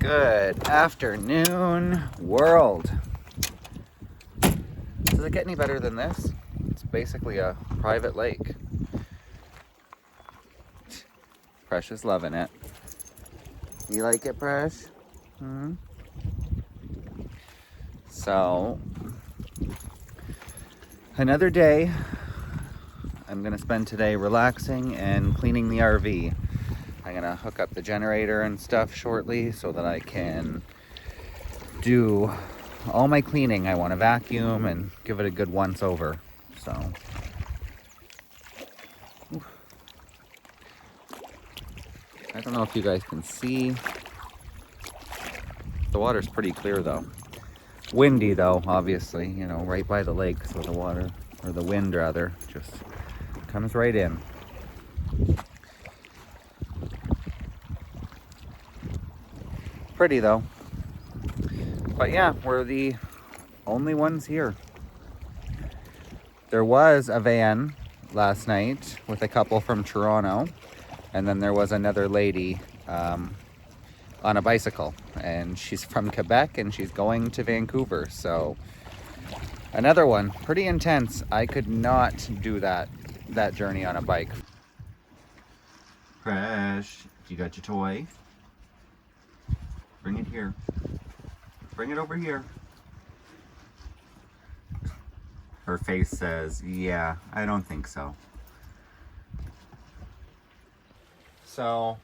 Good afternoon, world. Does it get any better than this? It's basically a private lake. Precious loving it. You like it, Presh? So, another day. I'm gonna spend today relaxing and cleaning the RV. I'm gonna hook up the generator and stuff shortly so that I can do all my cleaning. I want to vacuum and give it a good once over. So, I don't know if you guys can see. The water's pretty clear though. Windy though, obviously, you know, right by the lake, so the water, or the wind rather, just comes right in. Pretty though. But yeah, we're the only ones here. There was a van last night with a couple from Toronto, and then there was another lady on a bicycle, and she's from Quebec and she's going to Vancouver. So another one, pretty intense. I could not do that journey on a bike. Crash, you got your toy? Bring it here. Bring it over here. Her face says, yeah, I don't think so. So,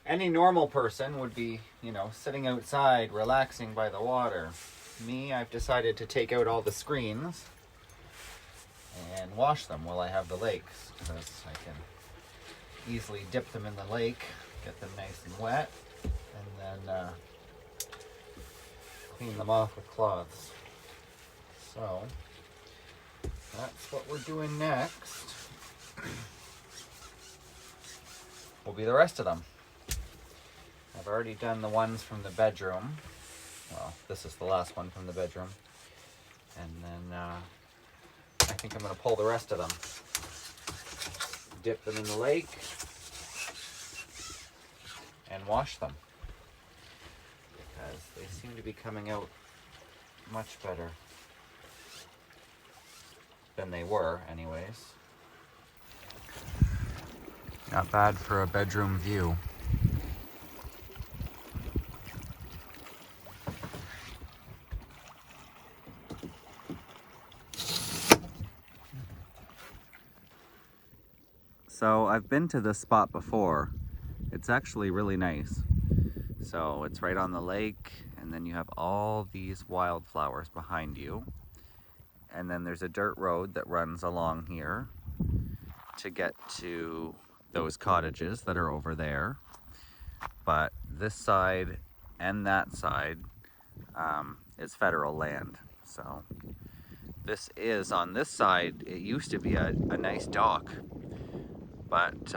any normal person would be, you know, sitting outside, relaxing by the water. Me, I've decided to take out all the screens and wash them while I have the lakes, because I can easily dip them in the lake, get them nice and wet, and then clean them off with cloths. So that's what we're doing next. Will be the rest of them. I've already done the ones from the bedroom. Well, this is the last one from the bedroom. And then I think I'm going to pull the rest of them. Dip them in the lake and wash them, because they seem to be coming out much better than they were anyways. Not bad for a bedroom view. So I've been to this spot before. It's actually really nice. So it's right on the lake, and then you have all these wildflowers behind you. And then there's a dirt road that runs along here to get to those cottages that are over there. But this side and that side is federal land. So this is, on this side, it used to be a nice dock, but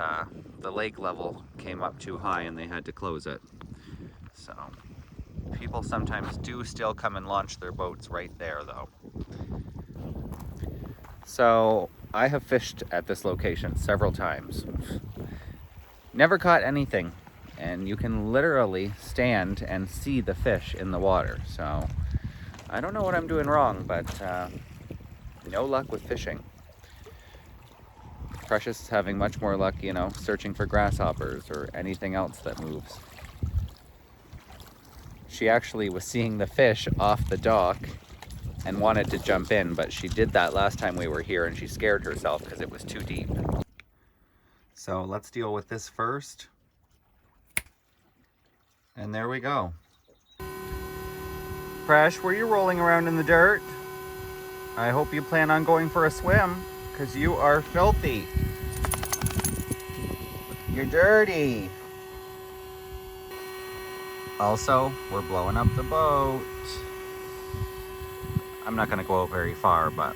the lake level came up too high and they had to close it. So people sometimes do still come and launch their boats right there though. So I have fished at this location several times. Never caught anything, and you can literally stand and see the fish in the water. So I don't know what I'm doing wrong, but no luck with fishing. Precious is having much more luck, you know, searching for grasshoppers or anything else that moves. She actually was seeing the fish off the dock and wanted to jump in, but she did that last time we were here and she scared herself because it was too deep. So let's deal with this first. And there we go. Presh, were you rolling around in the dirt? I hope you plan on going for a swim, because you are filthy. You're dirty. Also, we're blowing up the boat. I'm not going to go out very far, but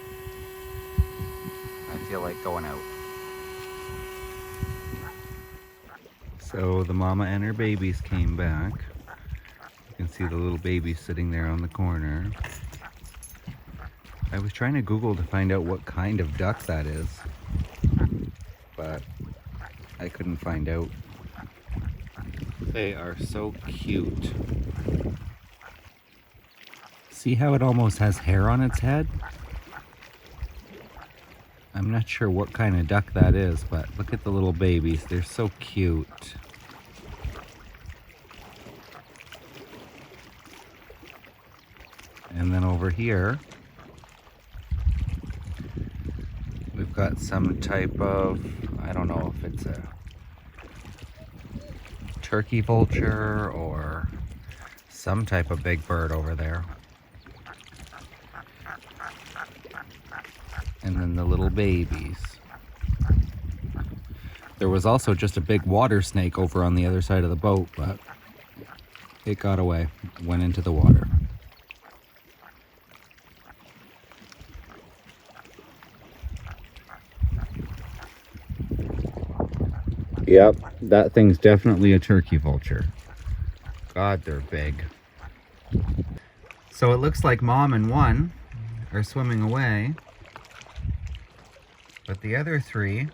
I feel like going out. So the mama and her babies came back. You can see the little baby sitting there on the corner. I was trying to Google to find out what kind of duck that is, but I couldn't find out. They are so cute. See how it almost has hair on its head? I'm not sure what kind of duck that is, but look at the little babies. They're so cute. And then over here, we've got some type of, I don't know if it's a turkey vulture or some type of big bird over there. And then the little babies. There was also just a big water snake over on the other side of the boat, but it got away, went into the water. Yep, that thing's definitely a turkey vulture. God, they're big. So it looks like Mom and one are swimming away, but the other three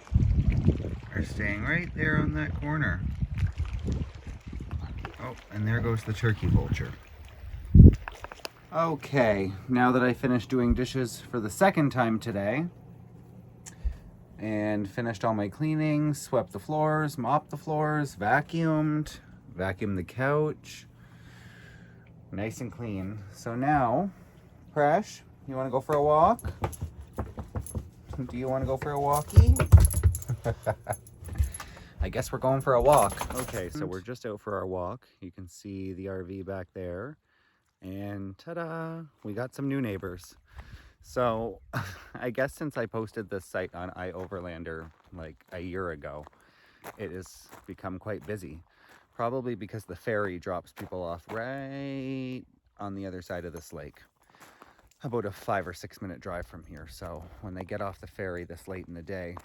are staying right there on that corner. Oh, and there goes the turkey vulture. Okay, now that I finished doing dishes for the second time today, and finished all my cleaning, swept the floors, mopped the floors, vacuumed the couch, nice and clean. So now, Presh, you want to go for a walk? Do you want to go for a walkie? I guess we're going for a walk. Okay, so we're just out for our walk. You can see the RV back there. And ta-da, we got some new neighbors. So I guess since I posted this site on iOverlander like a year ago, it has become quite busy. Probably because the ferry drops people off right on the other side of this lake. About a 5 or 6 minute drive from here. So when they get off the ferry this late in the day,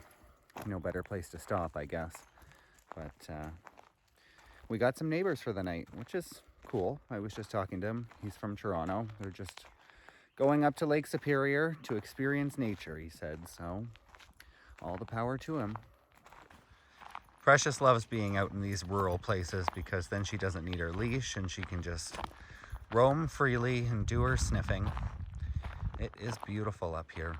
no better place to stop, I guess. But we got some neighbors for the night, which is cool. I was just talking to him. He's from Toronto. They're just going up to Lake Superior to experience nature, he said. So all the power to him. Precious loves being out in these rural places because then she doesn't need her leash and she can just roam freely and do her sniffing. It is beautiful up here.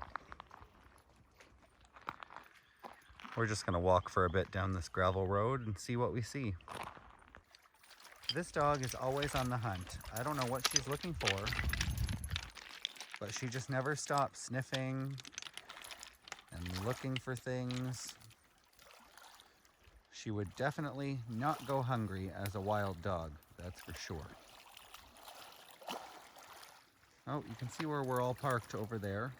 We're just going to walk for a bit down this gravel road and see what we see. This dog is always on the hunt. I don't know what she's looking for, but she just never stops sniffing and looking for things. She would definitely not go hungry as a wild dog, that's for sure. Oh, you can see where we're all parked over there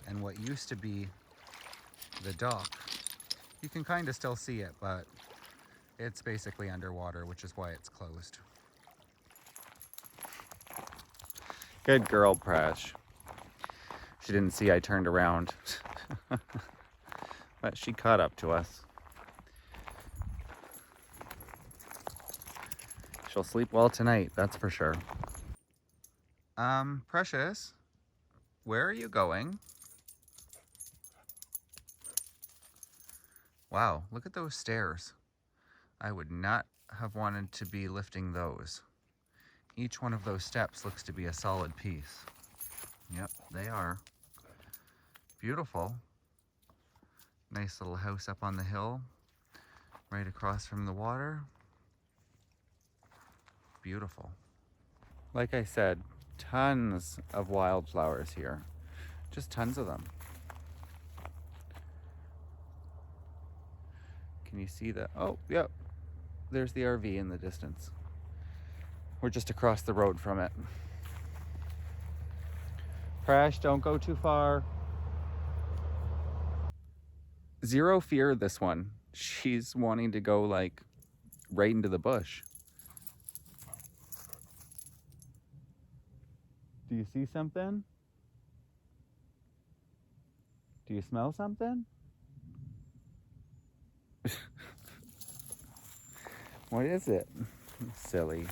and what used to be the dock. You can kind of still see it, but it's basically underwater, which is why it's closed. Good girl, Prash. She didn't see I turned around, but she caught up to us. She'll sleep well tonight, that's for sure. Precious, where are you going? Wow, look at those stairs. I would not have wanted to be lifting those. Each one of those steps looks to be a solid piece. Yep, they are. Beautiful. Nice little house up on the hill, right across from the water. Beautiful. Like I said, tons of wildflowers here. Just tons of them. Can you see that? Oh, yep. There's the RV in the distance. We're just across the road from it. Prash, don't go too far. Zero fear, this one. She's wanting to go like right into the bush. Do you see something? Do you smell something? What is it? Silly.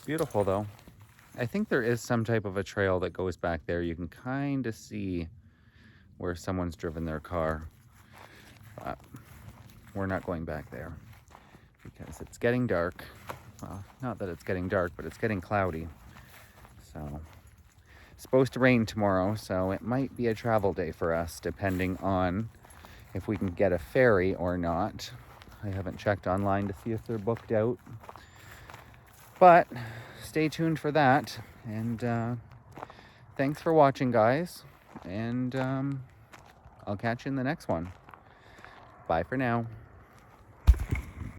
Beautiful though. I think there is some type of a trail that goes back there. You can kind of see where someone's driven their car. But we're not going back there because it's getting dark Well, not that it's getting dark, but it's getting cloudy. So, it's supposed to rain tomorrow, so it might be a travel day for us, depending on if we can get a ferry or not. I haven't checked online to see if they're booked out. But stay tuned for that. And thanks for watching, guys. And I'll catch you in the next one. Bye for now.